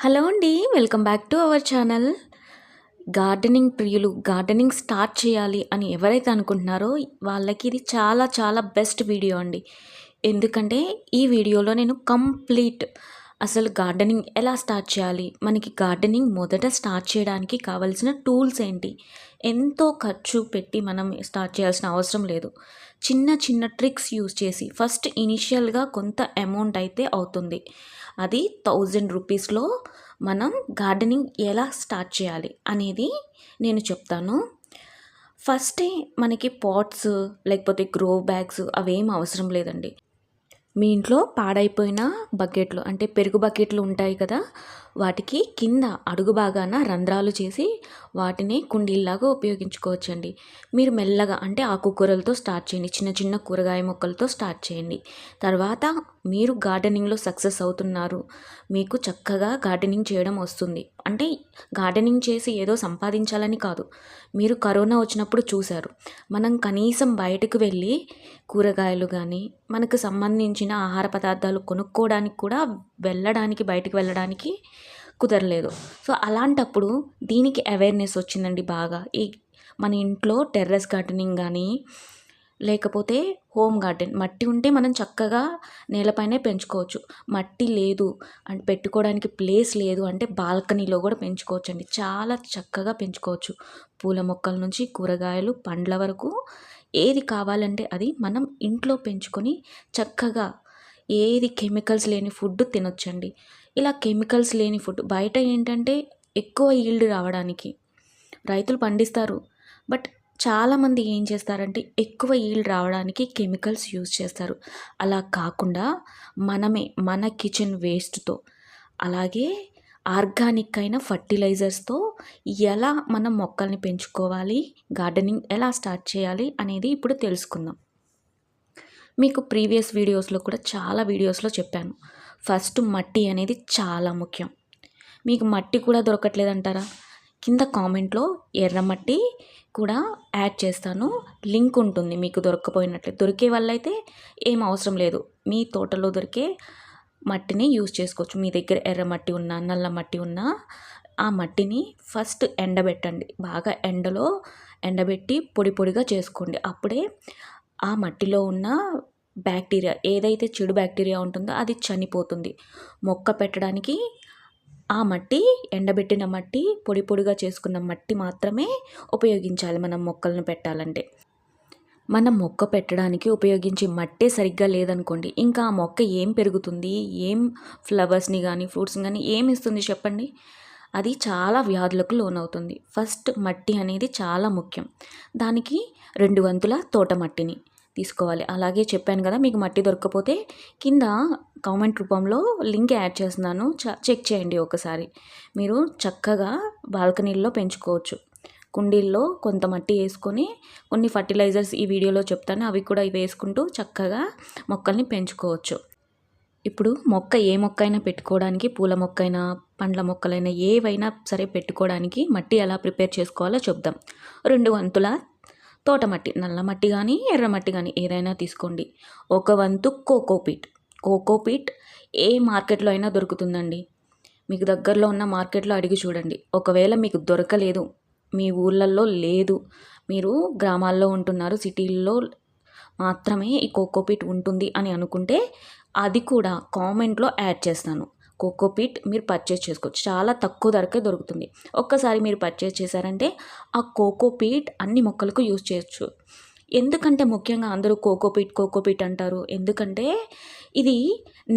Hello అండి, welcome back to our channel. Gardening ప్రియులు gardening start చేయాలి అని ఎవరైతే అనుకుంటున్నారో వాళ్ళకి ఇది చాలా చాలా బెస్ట్ వీడియో అండి. ఎందుకంటే ఈ వీడియోలో నేను కంప్లీట్ అసలు గార్డెనింగ్ ఎలా స్టార్ట్ చేయాలి, మనకి గార్డెనింగ్ మొదట స్టార్ట్ చేయడానికి కావాల్సిన టూల్స్ ఏంటి, ఎంతో ఖర్చు పెట్టి మనం స్టార్ట్ చేయాల్సిన అవసరం లేదు. చిన్న చిన్న ట్రిక్స్ యూజ్ చేసి ఫస్ట్ ఇనిషియల్గా కొంత అమౌంట్ అయితే అవుతుంది, అది 1000 రూపీస్లో మనం గార్డెనింగ్ ఎలా స్టార్ట్ చేయాలి అనేది నేను చెప్తాను. ఫస్టే మనకి పాట్స్ లేకపోతే గ్రో బ్యాగ్స్ అవేం అవసరం లేదండి. మీ ఇంట్లో పాడైపోయిన బకెట్లు అంటే పెరుగు బకెట్లు ఉంటాయి కదా, వాటికి కింద అడుగు భాగాన రంధ్రాలు చేసి వాటిని కుండీల్లాగా ఉపయోగించుకోవచ్చండి. మీరు మెల్లగా అంటే ఆకుకూరలతో స్టార్ట్ చేయండి, చిన్న చిన్న కూరగాయ మొక్కలతో స్టార్ట్ చేయండి. తర్వాత మీరు గార్డెనింగ్లో సక్సెస్ అవుతున్నారు, మీకు చక్కగా గార్డెనింగ్ చేయడం వస్తుంది అంటే గార్డెనింగ్ చేసి ఏదో సంపాదించాలని కాదు. మీరు కరోనా వచ్చినప్పుడు చూశారు, మనం కనీసం బయటకు వెళ్ళి కూరగాయలు కానీ మనకు సంబంధించిన ఆహార పదార్థాలు కొనుక్కోవడానికి కూడా బయటికి వెళ్ళడానికి కుదరలేదు. సో అలాంటప్పుడు దీనికి అవేర్నెస్ వచ్చిందండి బాగా. మన ఇంట్లో టెర్రస్ గార్డెనింగ్ కానీ లేకపోతే హోమ్ గార్డెన్, మట్టి ఉంటే మనం చక్కగా నేలపైనే పెంచుకోవచ్చు. మట్టి లేదు అంటే పెట్టుకోవడానికి ప్లేస్ లేదు అంటే బాల్కనీలో కూడా పెంచుకోవచ్చు అండి, చాలా చక్కగా పెంచుకోవచ్చు. పూల మొక్కల నుంచి కూరగాయలు పండ్ల వరకు ఏది కావాలంటే అది మనం ఇంట్లో పెంచుకొని చక్కగా ఏది కెమికల్స్ లేని ఫుడ్ తినొచ్చండి. ఇలా కెమికల్స్ లేని ఫుడ్ బయట ఏంటంటే ఎక్కువ ఈల్డ్ రావడానికి రైతులు పండిస్తారు, బట్ చాలామంది ఏం చేస్తారంటే ఎక్కువ ఈల్డ్ రావడానికి కెమికల్స్ యూజ్ చేస్తారు. అలా కాకుండా మనమే మన కిచెన్ వేస్ట్తో అలాగే ఆర్గానిక్ అయిన ఫర్టిలైజర్స్తో ఎలా మనం మొక్కల్ని పెంచుకోవాలి, గార్డెనింగ్ ఎలా స్టార్ట్ చేయాలి అనేది ఇప్పుడు తెలుసుకుందాం. మీకు ప్రీవియస్ వీడియోస్లో కూడా చాలా వీడియోస్లో చెప్పాను, ఫస్ట్ మట్టి అనేది చాలా ముఖ్యం. మీకు మట్టి కూడా దొరకట్లేదంటారా, కింద కామెంట్లో ఎర్రమట్టి కూడా యాడ్ చేస్తాను, లింక్ ఉంటుంది. మీకు దొరికే వాళ్ళైతే ఏం అవసరం లేదు, మీ తోటలో దొరికే మట్టిని యూజ్ చేసుకోవచ్చు. మీ దగ్గర ఎర్రమట్టి ఉన్నా నల్ల మట్టి ఉన్నా ఆ మట్టిని ఫస్ట్ ఎండబెట్టండి, బాగా ఎండబెట్టి పొడి పొడిగా చేసుకోండి. అప్పుడే ఆ మట్టిలో ఉన్న బ్యాక్టీరియా ఏదైతే చెడు బ్యాక్టీరియా ఉంటుందో అది చనిపోతుంది. మొక్క పెట్టడానికి ఆ మట్టి, ఎండబెట్టిన మట్టి, పొడి పొడిగా చేసుకున్న మట్టి మాత్రమే ఉపయోగించాలి మనం మొక్కలను పెట్టాలంటే. మనం మొక్క పెట్టడానికి ఉపయోగించే మట్టే సరిగ్గా లేదనుకోండి, ఇంకా ఆ మొక్క ఏం పెరుగుతుంది, ఏం ఫ్లవర్స్ని కానీ ఫ్రూట్స్ని కానీ ఏమి ఇస్తుంది చెప్పండి, అది చాలా వ్యాధులకు లోనవుతుంది. ఫస్ట్ మట్టి అనేది చాలా ముఖ్యం. దానికి 2 వంతుల తోట మట్టిని తీసుకోవాలి. అలాగే చెప్పాను కదా, మీకు మట్టి దొరకకపోతే కింద కామెంట్ రూపంలో లింక్ యాడ్ చేస్తున్నాను, చెక్ చేయండి ఒకసారి. మీరు చక్కగా బాల్కనీల్లో పెంచుకోవచ్చు. కుండీల్లో కొంత మట్టి వేసుకొని కొన్ని ఫర్టిలైజర్స్ ఈ వీడియోలో చెప్తాను, అవి కూడా వేసుకుంటూ చక్కగా మొక్కల్ని పెంచుకోవచ్చు. ఇప్పుడు ఏ మొక్క అయినా పెట్టుకోవడానికి, పూల మొక్క అయినా పండ్ల మొక్కలైనా ఏవైనా సరే పెట్టుకోవడానికి మట్టి ఎలా ప్రిపేర్ చేసుకోవాలో చెప్దాం. 2 వంతుల తోట మట్టి, నల్ల మట్టి కానీ ఎర్రమట్టి కానీ ఏదైనా తీసుకోండి. 1 వంతు కోకోపీట్ ఏ మార్కెట్లో అయినా దొరుకుతుందండి. మీకు దగ్గరలో ఉన్న మార్కెట్లో అడిగి చూడండి. ఒకవేళ మీకు దొరకలేదు, మీ ఊళ్ళల్లో లేదు, మీరు గ్రామాల్లో ఉంటున్నారు, సిటీల్లో మాత్రమే ఈ కోకోపీట్ ఉంటుంది అని అనుకుంటే అది కూడా కామెంట్లో యాడ్ చేస్తాను. కోకోపీట్ మీరు పర్చేస్ చేసుకోవచ్చు, చాలా తక్కువ ధరకే దొరుకుతుంది. ఒక్కసారి మీరు పర్చేస్ చేశారంటే ఆ కోకోపీట్ అన్ని మొక్కలకు యూజ్ చేయొచ్చు. ఎందుకంటే ముఖ్యంగా అందరూ కోకోపీట్ అంటారు, ఎందుకంటే ఇది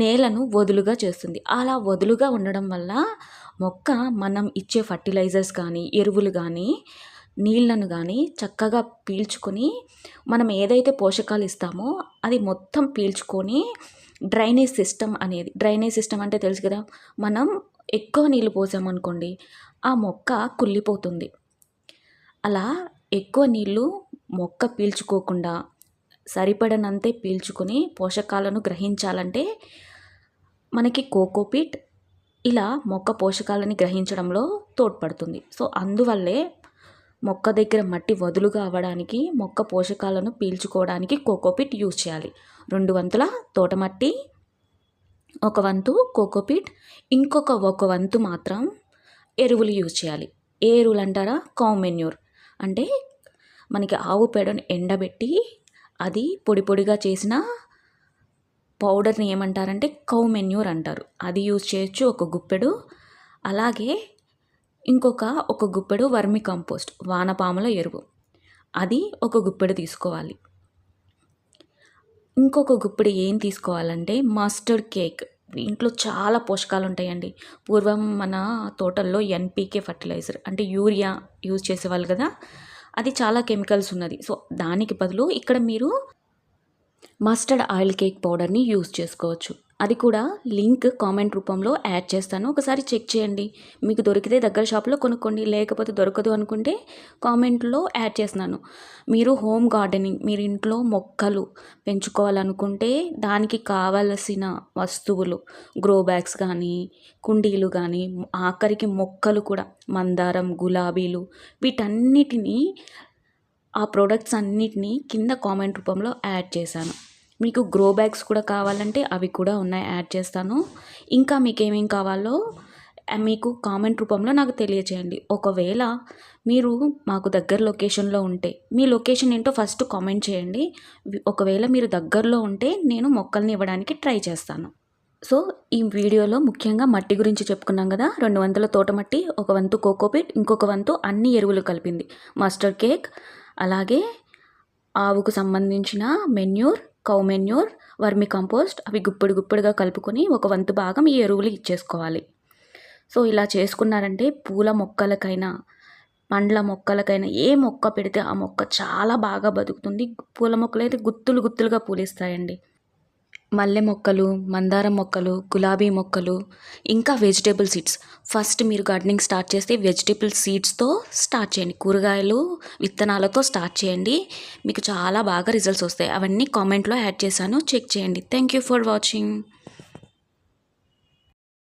నేలను వదులుగా చేస్తుంది. అలా వదులుగా ఉండడం వల్ల మొక్క మనం ఇచ్చే ఫర్టిలైజర్స్ కానీ ఎరువులు కానీ నీళ్లను కానీ చక్కగా పీల్చుకొని, మనం ఏదైతే పోషకాలు ఇస్తామో అది మొత్తం పీల్చుకొని డ్రైనేజ్ సిస్టమ్ అంటే తెలుసు కదా, మనం ఎక్కువ నీళ్ళు పోసామనుకోండి ఆ మొక్క కుళ్ళిపోతుంది. అలా ఎక్కువ నీళ్ళు మొక్క పీల్చుకోకుండా సరిపడనంతే పీల్చుకొని పోషకాలను గ్రహించాలంటే మనకి కోకోపీట్ ఇలా మొక్క పోషకాలని గ్రహించడంలో తోడ్పడుతుంది. సో అందువల్లే మొక్క దగ్గర మట్టి వదులుగా అవ్వడానికి, మొక్క పోషకాలను పీల్చుకోవడానికి కోకోపీట్ యూజ్ చేయాలి. 2 వంతుల తోటమట్టి, ఒక వంతు కోకోపీట్, ఒక వంతు మాత్రం ఎరువులు యూజ్ చేయాలి. ఏ ఎరువులు అంటారా? Cow manure. అంటే మనకి ఆవు పేడను ఎండబెట్టి అది పొడి పొడిగా చేసిన పౌడర్ని ఏమంటారంటే కౌ మెన్యూర్ అంటారు. అది యూజ్ చేయొచ్చు ఒక గుప్పెడు. అలాగే ఒక గుప్పెడు వర్మి కంపోస్ట్, వానపాముల ఎరువు, అది ఒక గుప్పెడు తీసుకోవాలి. ఇంకొక గుప్పెడు ఏం తీసుకోవాలంటే మస్టర్డ్ కేక్. ఇంట్లో చాలా పోషకాలు ఉంటాయండి. పూర్వం మన తోటల్లో ఎన్పీకే ఫర్టిలైజర్ అంటే యూరియా యూజ్ చేసేవాళ్ళు కదా, అది చాలా కెమికల్స్ ఉన్నది. సో దానికి బదులు ఇక్కడ మీరు మస్టర్డ్ ఆయిల్ కేక్ పౌడర్ని యూజ్ చేసుకోవచ్చు. అది కూడా లింక్ కామెంట్ రూపంలో యాడ్ చేస్తాను, ఒకసారి చెక్ చేయండి. మీకు దొరికితే దగ్గర షాప్లో కొనుక్కోండి, లేకపోతే దొరకదు అనుకుంటే కామెంట్లో యాడ్ చేస్తున్నాను. మీరు హోమ్ గార్డెనింగ్, మీరు ఇంట్లో మొక్కలు పెంచుకోవాలనుకుంటే దానికి కావలసిన వస్తువులు గ్రో బ్యాగ్స్ కానీ, కుండీలు కానీ, ఆఖరికి మొక్కలు కూడా మందారం, గులాబీలు, వీటన్నిటినీ ఆ ప్రోడక్ట్స్ అన్నిటినీ కింద కామెంట్ రూపంలో యాడ్ చేశాను. మీకు గ్రో బ్యాగ్స్ కూడా కావాలంటే అవి కూడా ఉన్నాయి, యాడ్ చేస్తాను. ఇంకా మీకు ఏమేం కావాలో మీకు కామెంట్ రూపంలో నాకు తెలియచేయండి. ఒకవేళ మీరు మాకు దగ్గర లొకేషన్లో ఉంటే మీ లొకేషన్ ఏంటో ఫస్ట్ కామెంట్ చేయండి. ఒకవేళ మీరు దగ్గరలో ఉంటే నేను మొక్కల్ని ఇవ్వడానికి ట్రై చేస్తాను. సో ఈ వీడియోలో ముఖ్యంగా మట్టి గురించి చెప్పుకున్నాం కదా. 2 వంతుల తోట మట్టి, ఒక వంతు కోకోపీట్, ఇంకొక వంతు అన్ని ఎరువులు కలిపింది మస్టర్డ్ కేక్, అలాగే ఆవుకు సంబంధించిన మెన్యూర్, కౌ మెన్యూర్, వర్మి కంపోస్ట్, అవి గుప్పెడుగా కలుపుకొని ఒక వంతు భాగం ఈ ఎరువులు ఇచ్చేసుకోవాలి. సో ఇలా చేసుకున్నారంటే పూల మొక్కలకైనా పండ్ల మొక్కలకైనా ఏ మొక్క పెడితే ఆ మొక్క చాలా బాగా బతుకుతుంది. పూల మొక్కలు అయితే గుత్తులుగా పూలిస్తాయండి. మల్లె మొక్కలు, మందారం మొక్కలు, గులాబీ మొక్కలు, ఇంకా వెజిటేబుల్ సీడ్స్. ఫస్ట్ మీరు గార్డెనింగ్ స్టార్ట్ చేస్తే వెజిటేబుల్ సీడ్స్తో స్టార్ట్ చేయండి, కూరగాయలు విత్తనాలతో స్టార్ట్ చేయండి. మీకు చాలా బాగా రిజల్ట్స్ వస్తాయి. అవన్నీ కామెంట్లో యాడ్ చేశాను, చెక్ చేయండి. Thank you for watching.